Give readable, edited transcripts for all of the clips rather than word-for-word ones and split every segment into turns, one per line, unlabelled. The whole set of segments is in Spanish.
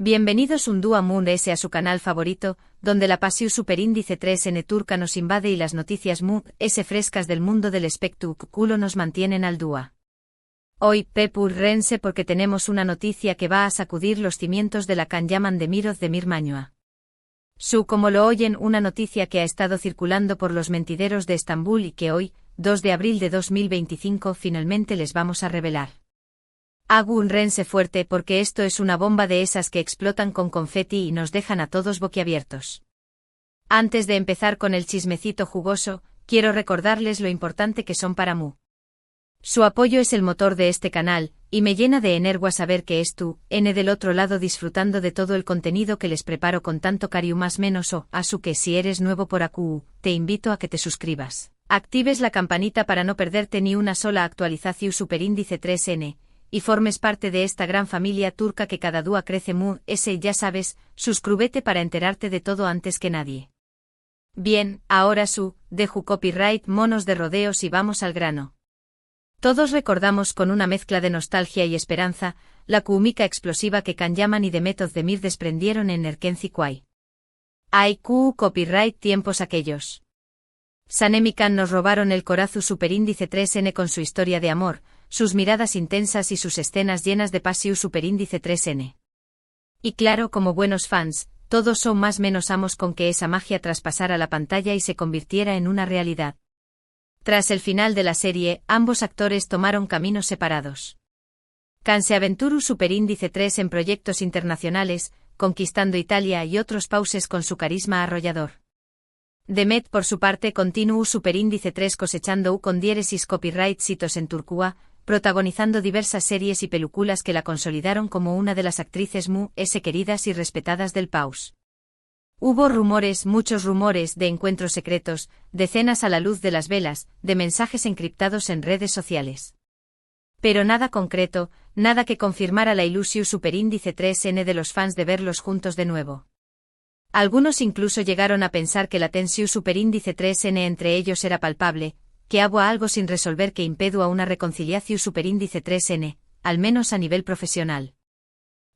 Bienvenidos un día Moon a su canal favorito, donde la pasión superíndice 3N turca nos invade y las noticias Moon frescas del mundo del espectáculo nos mantienen al día. Hoy, Pepur Rense porque tenemos una noticia que va a sacudir los cimientos de la Kanyaman Demirov Demir Mañua. Como lo oyen, una noticia que ha estado circulando por los mentideros de Estambul y que hoy, 2 de abril de 2025, finalmente les vamos a revelar. Hago un rense fuerte porque esto es una bomba de esas que explotan con confeti y nos dejan a todos boquiabiertos. Antes de empezar con el chismecito jugoso, quiero recordarles lo importante que son para Mu. Su apoyo es el motor de este canal, y me llena de energía saber que es tú, del otro lado disfrutando de todo el contenido que les preparo con tanto cariño más menos así que si eres nuevo por AQ, te invito a que te suscribas. Actives la campanita para no perderte ni una sola actualización superíndice 3N, y formes parte de esta gran familia turca que cada día crece ya sabes, suscríbete para enterarte de todo antes que nadie. Bien, ahora dejo copyright monos de rodeos y vamos al grano. Todos recordamos con una mezcla de nostalgia y esperanza, la cúmica explosiva que Kanyaman y Demet Özdemir desprendieron en Erkenci Quay. Copyright tiempos aquellos. Sanemikan nos robaron el corazón superíndice 3N con su historia de amor, sus miradas intensas y sus escenas llenas de pasión superíndice 3N. Y claro, como buenos fans, todos son más menos amos con que esa magia traspasara la pantalla y se convirtiera en una realidad. Tras el final de la serie, ambos actores tomaron caminos separados. Kan se aventuró superíndice 3 en proyectos internacionales, conquistando Italia y otros pauses con su carisma arrollador. Demet por su parte continuó superíndice 3 cosechando con diéresis copyright sitos en Turquía, protagonizando diversas series y películas que la consolidaron como una de las actrices queridas y respetadas del paus. Hubo rumores, muchos rumores, de encuentros secretos, de cenas a la luz de las velas, de mensajes encriptados en redes sociales. Pero nada concreto, nada que confirmara la ilusión superíndice 3N de los fans de verlos juntos de nuevo. Algunos incluso llegaron a pensar que la tensión superíndice 3N entre ellos era palpable, que había algo sin resolver que impedía una reconciliación superíndice 3N, al menos a nivel profesional.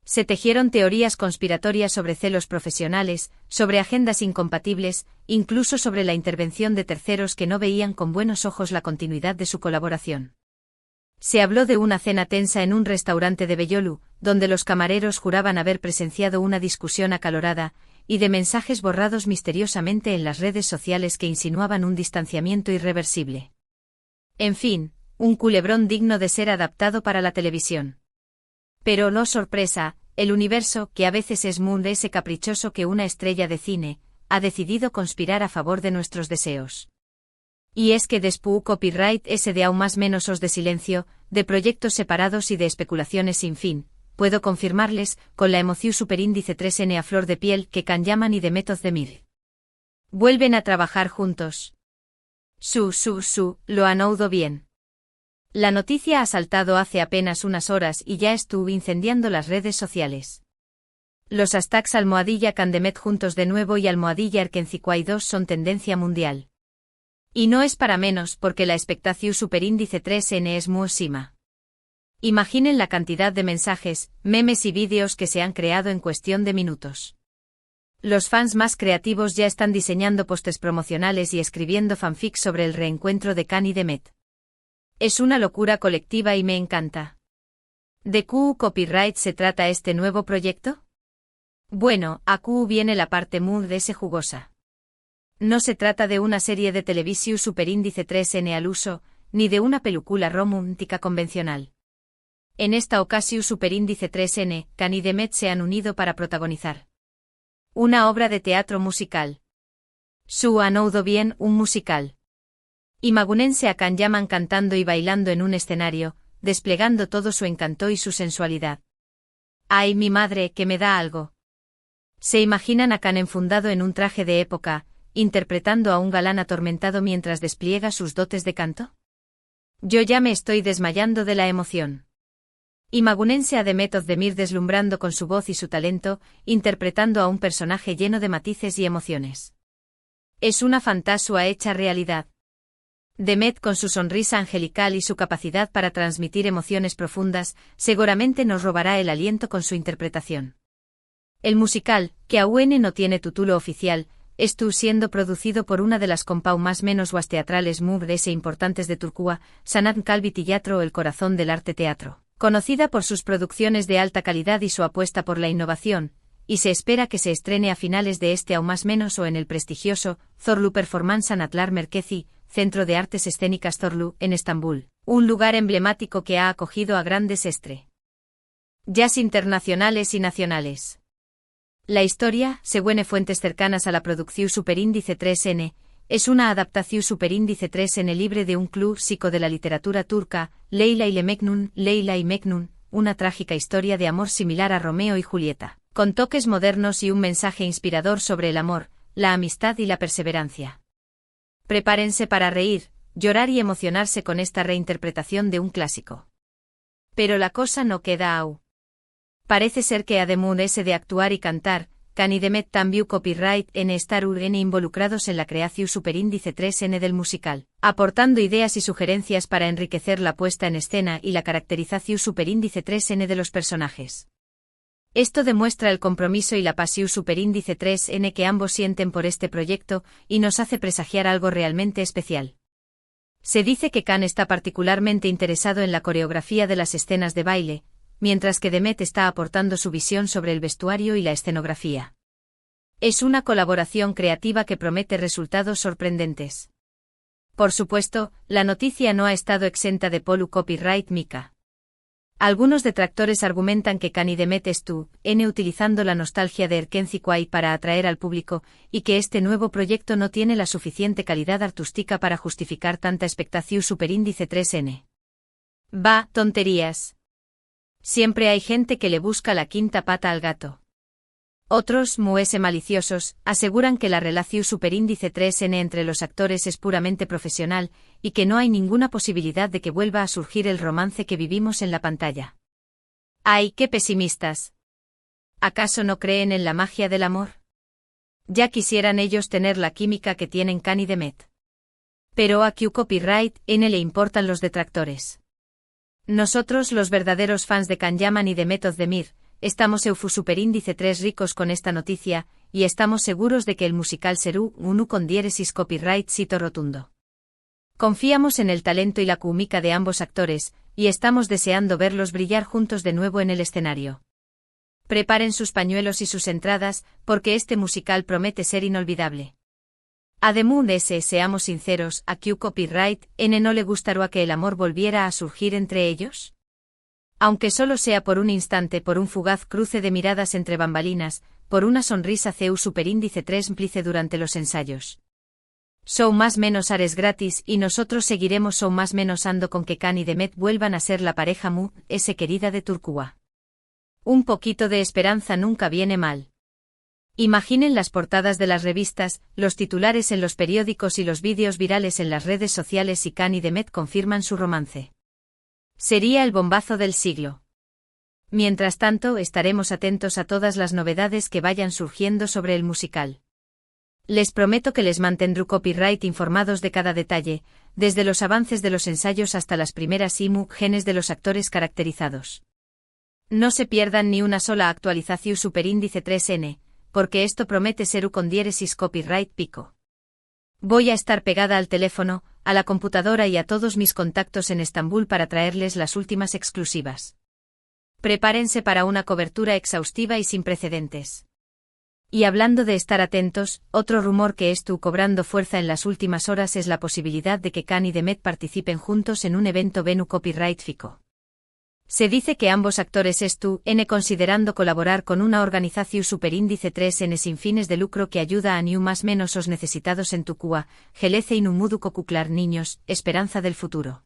Se tejieron teorías conspiratorias sobre celos profesionales, sobre agendas incompatibles, incluso sobre la intervención de terceros que no veían con buenos ojos la continuidad de su colaboración. Se habló de una cena tensa en un restaurante de Beyoğlu, donde los camareros juraban haber presenciado una discusión acalorada, y de mensajes borrados misteriosamente en las redes sociales que insinuaban un distanciamiento irreversible. En fin, un culebrón digno de ser adaptado para la televisión. Pero no sorpresa, el universo, que a veces es ese caprichoso que una estrella de cine, ha decidido conspirar a favor de nuestros deseos. Y es que después copyright de aún más menos os de silencio, de proyectos separados y de especulaciones sin fin, puedo confirmarles, con la emoción superíndice 3N a flor de piel, que Kanyaman y Demet Özdemir vuelven a trabajar juntos. Lo han oído bien. La noticia ha saltado hace apenas unas horas y ya estuvo incendiando las redes sociales. Los hashtags #Kandemet juntos de nuevo y #Erkenci Quay 2 son tendencia mundial. Y no es para menos porque la expectación superíndice 3N es muchísima. Imaginen la cantidad de mensajes, memes y vídeos que se han creado en cuestión de minutos. Los fans más creativos ya están diseñando postes promocionales y escribiendo fanfics sobre el reencuentro de Kan y Demet. Es una locura colectiva y me encanta. ¿De qué copyright se trata este nuevo proyecto? Bueno, aquí viene la parte muy jugosa. No se trata de una serie de televisión superíndice 3N al uso, ni de una película romántica convencional. En esta ocasión superíndice 3N, Kan y Demet se han unido para protagonizar una obra de teatro musical. Han oído bien, un musical. Imagunense a Kanyaman cantando y bailando en un escenario, desplegando todo su encanto y su sensualidad. ¡Ay, mi madre, que me da algo! ¿Se imaginan a Kan enfundado en un traje de época, interpretando a un galán atormentado mientras despliega sus dotes de canto? Yo ya me estoy desmayando de la emoción. Imagunense a Demet Özdemir deslumbrando con su voz y su talento, interpretando a un personaje lleno de matices y emociones. Es una fantasía hecha realidad. Demet con su sonrisa angelical y su capacidad para transmitir emociones profundas, seguramente nos robará el aliento con su interpretación. El musical, que aún no tiene título oficial, estuvo siendo producido por una de las compau más menos was teatrales más importantes de Turquía, Sanat Kalbi Teatro, el corazón del arte teatro, conocida por sus producciones de alta calidad y su apuesta por la innovación, y se espera que se estrene a finales de este o más menos o en el prestigioso Zorlu Performance Sanatlar Merkezi, Centro de Artes Escénicas Zorlu, en Estambul, un lugar emblemático que ha acogido a grandes jazz internacionales y nacionales. La historia, según fuentes cercanas a la producción Superíndice 3N, es una adaptación Superíndice 3N libre de un clásico de la literatura turca, Leyla y Mecnun, una trágica historia de amor similar a Romeo y Julieta, con toques modernos y un mensaje inspirador sobre el amor, la amistad y la perseverancia. Prepárense para reír, llorar y emocionarse con esta reinterpretación de un clásico. Pero la cosa no queda aún. Parece ser que además de actuar y cantar, Kani Demet también copyright en estar involucrados en la creación Superíndice 3N del musical, aportando ideas y sugerencias para enriquecer la puesta en escena y la caracterización Superíndice 3N de los personajes. Esto demuestra el compromiso y la pasión Superíndice 3N que ambos sienten por este proyecto y nos hace presagiar algo realmente especial. Se dice que Khan está particularmente interesado en la coreografía de las escenas de baile, mientras que Demet está aportando su visión sobre el vestuario y la escenografía. Es una colaboración creativa que promete resultados sorprendentes. Por supuesto, la noticia no ha estado exenta de polu copyright Mika. Algunos detractores argumentan que Kani Demet estuvo utilizando la nostalgia de Erkenci Kuay para atraer al público, y que este nuevo proyecto no tiene la suficiente calidad artística para justificar tanta expectación Superíndice 3N. Bah, tonterías. Siempre hay gente que le busca la quinta pata al gato. Otros, maliciosos, aseguran que la relación Superíndice 3N entre los actores es puramente profesional, y que no hay ninguna posibilidad de que vuelva a surgir el romance que vivimos en la pantalla. ¡Ay, qué pesimistas! ¿Acaso no creen en la magia del amor? Ya quisieran ellos tener la química que tienen Khan y Demet. Pero a Q Copyright N le importan los detractores. Nosotros, los verdaderos fans de Khan Yaman y Demet Özdemir, estamos Superíndice 3 ricos con esta noticia, y estamos seguros de que el musical serú unu con diéresis copyright sito rotundo. Confiamos en el talento y la química de ambos actores, y estamos deseando verlos brillar juntos de nuevo en el escenario. Preparen sus pañuelos y sus entradas, porque este musical promete ser inolvidable. Además seamos sinceros, ¿a Q Copyright N no le gustaría que el amor volviera a surgir entre ellos? Aunque solo sea por un instante, por un fugaz cruce de miradas entre bambalinas, por una sonrisa CU Superíndice 3 mplice durante los ensayos. Son más menos ares gratis y nosotros seguiremos son más menos ando con que Khan y Demet vuelvan a ser la pareja querida de Turquía. Un poquito de esperanza nunca viene mal. Imaginen las portadas de las revistas, los titulares en los periódicos y los vídeos virales en las redes sociales si Khan y Demet confirman su romance. Sería el bombazo del siglo. Mientras tanto, estaremos atentos a todas las novedades que vayan surgiendo sobre el musical. Les prometo que les mantendré copyright informados de cada detalle, desde los avances de los ensayos hasta las primeras imágenes de los actores caracterizados. No se pierdan ni una sola actualización Superíndice 3N, porque esto promete ser con diéresis copyright pico. Voy a estar pegada al teléfono, a la computadora y a todos mis contactos en Estambul para traerles las últimas exclusivas. Prepárense para una cobertura exhaustiva y sin precedentes. Y hablando de estar atentos, otro rumor que estuvo cobrando fuerza en las últimas horas es la posibilidad de que Khan y Demet participen juntos en un evento Venu Copyright Fico. Se dice que ambos actores están considerando colaborar con una organización Superíndice 3N sin fines de lucro que ayuda a New más menos os necesitados en Turquía, Gelece y Numudu Kokuklar niños, esperanza del futuro.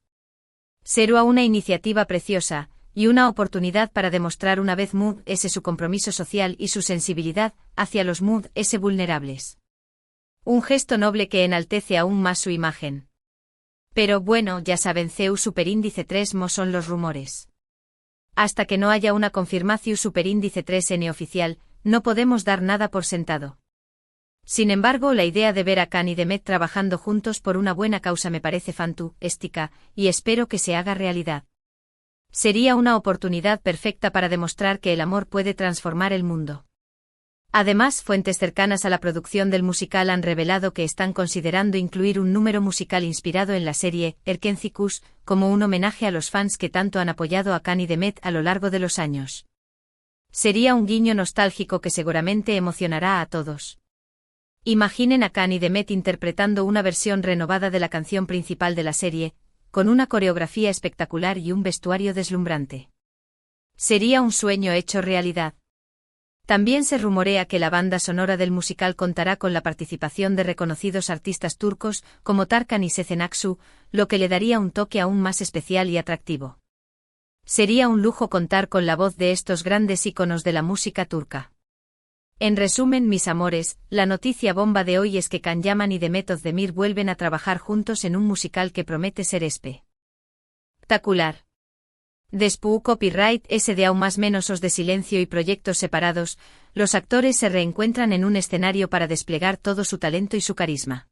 Será una iniciativa preciosa, y una oportunidad para demostrar una vez más su compromiso social y su sensibilidad hacia los vulnerables. Un gesto noble que enaltece aún más su imagen. Pero bueno, ya saben, CEU Superíndice 3 son los rumores. Hasta que no haya una confirmación Superíndice 3N oficial, no podemos dar nada por sentado. Sin embargo, la idea de ver a Khan y Demet trabajando juntos por una buena causa me parece fantástica, y espero que se haga realidad. Sería una oportunidad perfecta para demostrar que el amor puede transformar el mundo. Además, fuentes cercanas a la producción del musical han revelado que están considerando incluir un número musical inspirado en la serie Erkencikus, como un homenaje a los fans que tanto han apoyado a Kani Demet a lo largo de los años. Sería un guiño nostálgico que seguramente emocionará a todos. Imaginen a Kani Demet interpretando una versión renovada de la canción principal de la serie, con una coreografía espectacular y un vestuario deslumbrante. Sería un sueño hecho realidad. También se rumorea que la banda sonora del musical contará con la participación de reconocidos artistas turcos como Tarkan y Sezen Aksu, lo que le daría un toque aún más especial y atractivo. Sería un lujo contar con la voz de estos grandes íconos de la música turca. En resumen, mis amores, la noticia bomba de hoy es que Can Yaman y Demet Özdemir vuelven a trabajar juntos en un musical que promete ser espectacular. Después copyright de aún más menos os de silencio y proyectos separados, los actores se reencuentran en un escenario para desplegar todo su talento y su carisma.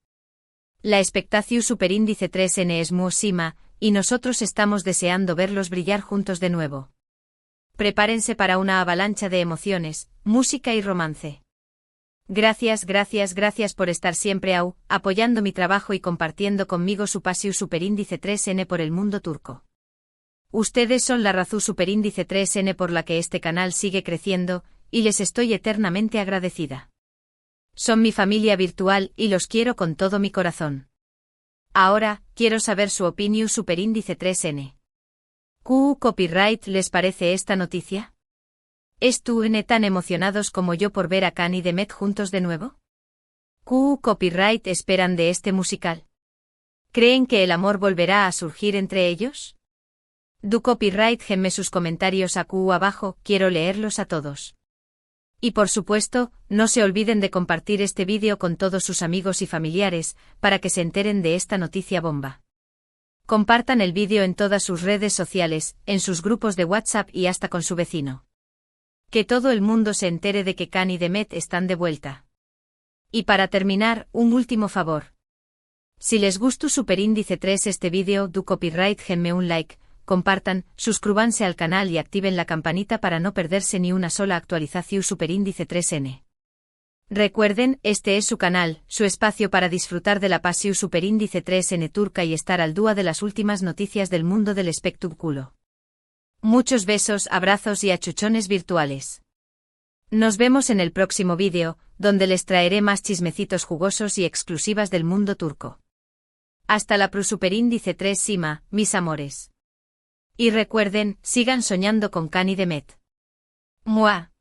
La expectación superíndice 3N es muosima, y nosotros estamos deseando verlos brillar juntos de nuevo. Prepárense para una avalancha de emociones, música y romance. Gracias por estar siempre apoyando mi trabajo y compartiendo conmigo su pasión superíndice 3N por el mundo turco. Ustedes son la razón superíndice 3N por la que este canal sigue creciendo, y les estoy eternamente agradecida. Son mi familia virtual y los quiero con todo mi corazón. Ahora, quiero saber su opinión superíndice 3N. Copyright, ¿les parece esta noticia? ¿Están tan emocionados como yo por ver a Can y Demet juntos de nuevo? Copyright, ¿esperan de este musical? ¿Creen que el amor volverá a surgir entre ellos? Copyright, genme sus comentarios abajo, quiero leerlos a todos. Y por supuesto, no se olviden de compartir este vídeo con todos sus amigos y familiares, para que se enteren de esta noticia bomba. Compartan el vídeo en todas sus redes sociales, en sus grupos de WhatsApp y hasta con su vecino. Que todo el mundo se entere de que Can y Demet están de vuelta. Y para terminar, un último favor. Si les gustó superíndice 3 este vídeo, copyright, genme un like, compartan, suscríbanse al canal y activen la campanita para no perderse ni una sola actualización superíndice 3N. Recuerden, este es su canal, su espacio para disfrutar de la pasión superíndice 3N turca y estar al día de las últimas noticias del mundo del espectáculo. Muchos besos, abrazos y achuchones virtuales. Nos vemos en el próximo vídeo, donde les traeré más chismecitos jugosos y exclusivas del mundo turco. Hasta la superíndice 3 Sima, mis amores. Y recuerden, sigan soñando con Can y Demet. Mua.